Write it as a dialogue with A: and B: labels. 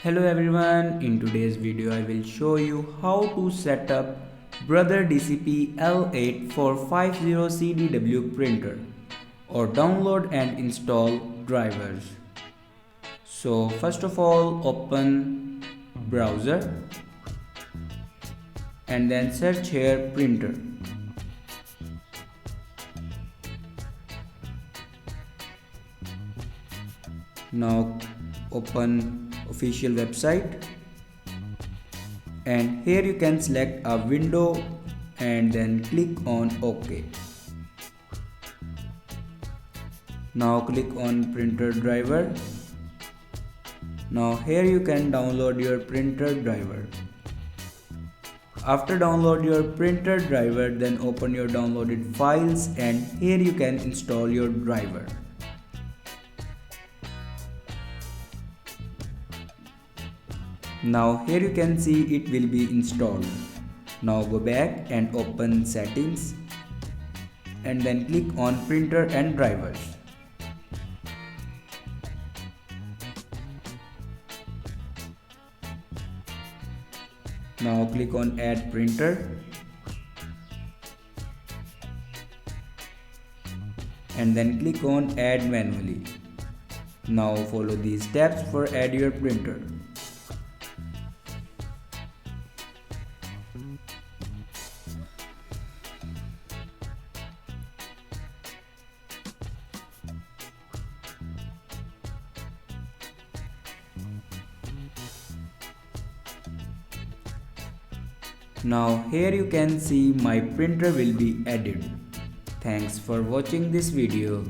A: Hello everyone, in today's video I will show you how to set up Brother DCP L8450CDW printer or download and install drivers. So first of all, open browser and then search here printer. Now open official website and here you can select a window and then click on OK. Now click on printer driver. Now here you can download your printer driver. After download your printer driver, then open your downloaded files and here you can install your driver. Now here you can see it will be installed. Now go back and open settings and then click on printer and drivers. Now click on add printer and then click on add manually. Now follow these steps for add your printer. Now here you can see my printer will be added. Thanks for watching this video.